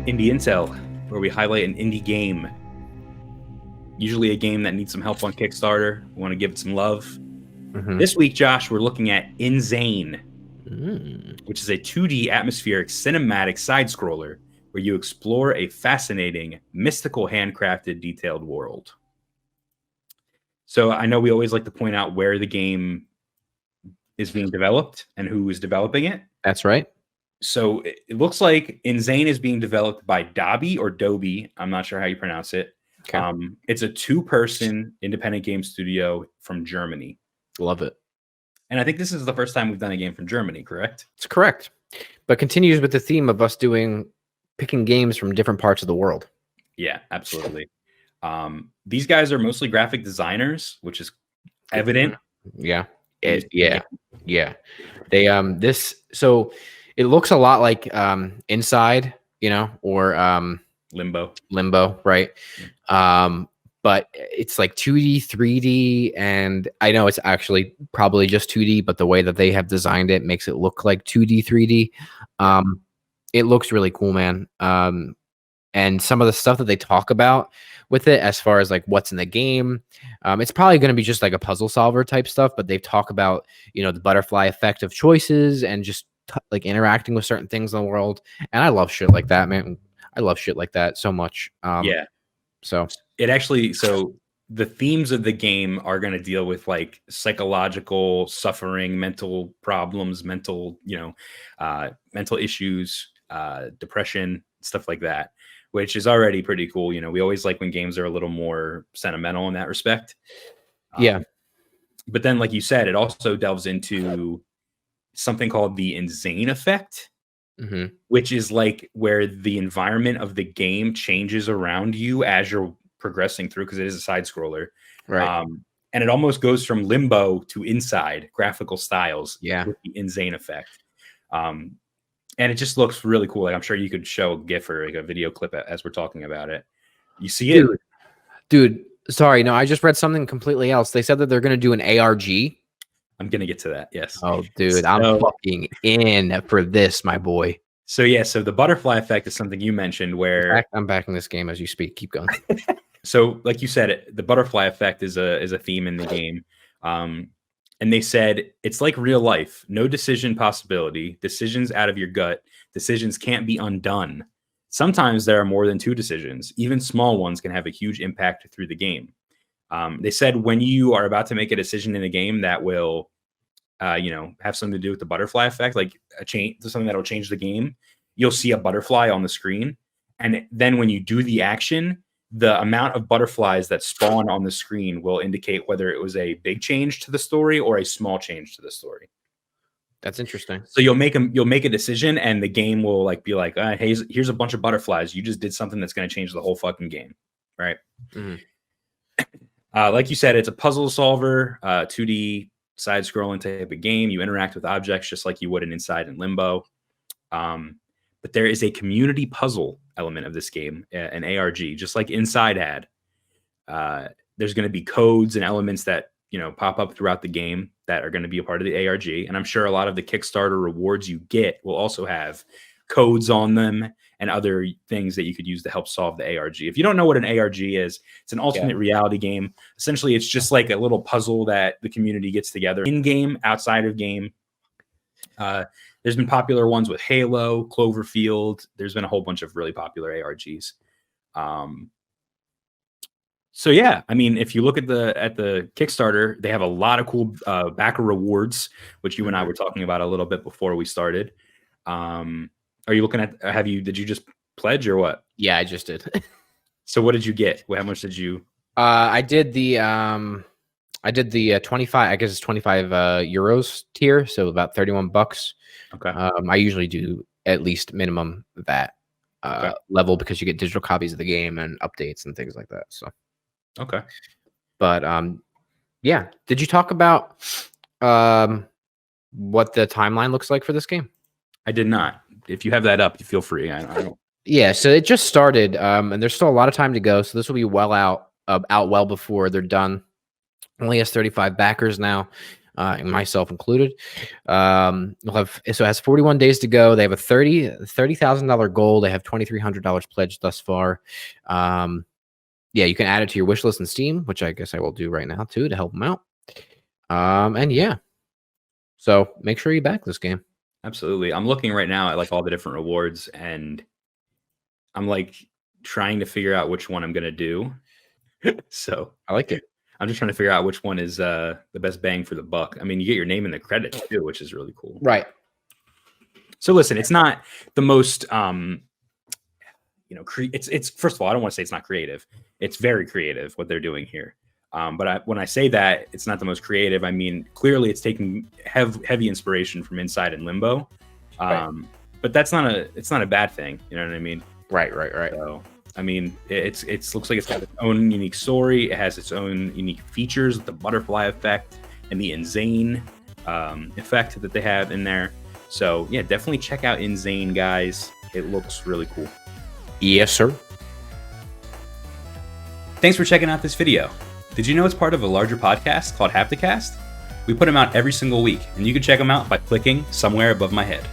Indie Intel, where we highlight an indie game. Usually a game that needs some help on Kickstarter. We want to give it some love. Mm-hmm. This week, Josh, we're looking at Inzane, which is a 2D atmospheric cinematic side-scroller where you explore a fascinating, mystical, handcrafted, detailed world. So I know we always like to point out where the game is being developed and who is developing it. That's right. So it looks like Inzane is being developed by Dobby or Dobby. I'm not sure how you pronounce it. Okay. It's a 2-person independent game studio from Germany. Love it. And I think this is the first time we've done a game from Germany, correct? It's correct. But continues with the theme of us picking games from different parts of the world. Yeah, absolutely. These guys are mostly graphic designers, which is evident. Yeah. Yeah. They so it looks a lot like Inside, or Limbo, right? But it's like 2D, 3D, and I know it's actually probably just 2D, but the way that they have designed it makes it look like 2D, 3D. It looks really cool, man. And some of the stuff that they talk about with it, as far as like what's in the game, it's probably going to be just like a puzzle solver type stuff, but they talk about, the butterfly effect of choices and just like interacting with certain things in the world. And I love shit like that, man. I love shit like that so much. So the themes of the game are going to deal with like psychological suffering, mental problems, mental issues, depression, stuff like that, which is already pretty cool. We always like when games are a little more sentimental in that respect. Yeah. But then, like you said, it also delves into something called the Inzane effect, which is like where the environment of the game changes around you as you're progressing through, because it is a side scroller. Right. And it almost goes from Limbo to Inside graphical styles with the Inzane effect. And it just looks really cool. Like, I'm sure you could show a GIF or like a video clip as we're talking about it. You see it? Dude, sorry. No, I just read something completely else. They said that they're going to do an ARG. I'm going to get to that. Yes. Oh, dude, I'm fucking in for this, my boy. So the butterfly effect is something you mentioned where I'm backing this game as you speak. Keep going. So like you said, the butterfly effect is a theme in the game. And they said it's like real life. No decision possibility. Decisions out of your gut. Decisions can't be undone. Sometimes there are more than 2 decisions. Even small ones can have a huge impact through the game. They said when you are about to make a decision in a game that will, have something to do with the butterfly effect, like something that will change the game, you'll see a butterfly on the screen. And then when you do the action, the amount of butterflies that spawn on the screen will indicate whether it was a big change to the story or a small change to the story. That's interesting. So you'll make a decision, and the game will like be like, hey, here's a bunch of butterflies. You just did something that's going to change the whole fucking game, right? Like you said, it's a puzzle solver, 2D side-scrolling type of game. You interact with objects just like you would in Inside and Limbo. But there is a community puzzle element of this game, an ARG, just like Inside had. There's going to be codes and elements that pop up throughout the game that are going to be a part of the ARG. And I'm sure a lot of the Kickstarter rewards you get will also have codes on them and other things that you could use to help solve the ARG. If you don't know what an ARG is, it's an alternate reality game. Essentially, it's just like a little puzzle that the community gets together in game, outside of game. There's been popular ones with Halo, Cloverfield. There's been a whole bunch of really popular ARGs. So yeah, I mean, if you look at the Kickstarter, they have a lot of cool backer rewards, which you and I were talking about a little bit before we started. Are you looking at? Did you just pledge or what? Yeah, I just did. So what did you get? How much did you? I did the 25. I guess it's 25 euros tier, so about $31. Okay. I usually do at least minimum that level because you get digital copies of the game and updates and things like that. So. Okay. But yeah. Did you talk about what the timeline looks like for this game? I did not. If you have that up, you feel free. I don't. Yeah, so it just started, and there's still a lot of time to go. So this will be well out well before they're done. Only has 35 backers now. myself included. We'll have, so it has 41 days to go. They have a $30,000 goal. They have $2,300 pledged thus far. Yeah, you can add it to your wish list in Steam, which I guess I will do right now too to help them out. And yeah, so make sure you back this game. Absolutely. I'm looking right now at like all the different rewards, and I'm like trying to figure out which one I'm gonna do. So I like it. I'm just trying to figure out which one is the best bang for the buck. I mean, you get your name in the credits too, which is really cool. Right. So listen, it's not the most it's first of all, I don't want to say it's not creative. It's very creative what they're doing here. But when I say that it's not the most creative, I mean clearly it's taking heavy inspiration from Inside and Limbo. But it's not a bad thing. You know what I mean? Right. So I mean, it looks like it's got its own unique story. It has its own unique features, the butterfly effect and the Inzane effect that they have in there. So yeah, definitely check out Inzane, guys. It looks really cool. Yes, sir. Thanks for checking out this video. Did you know it's part of a larger podcast called Hapticast? We put them out every single week, and you can check them out by clicking somewhere above my head.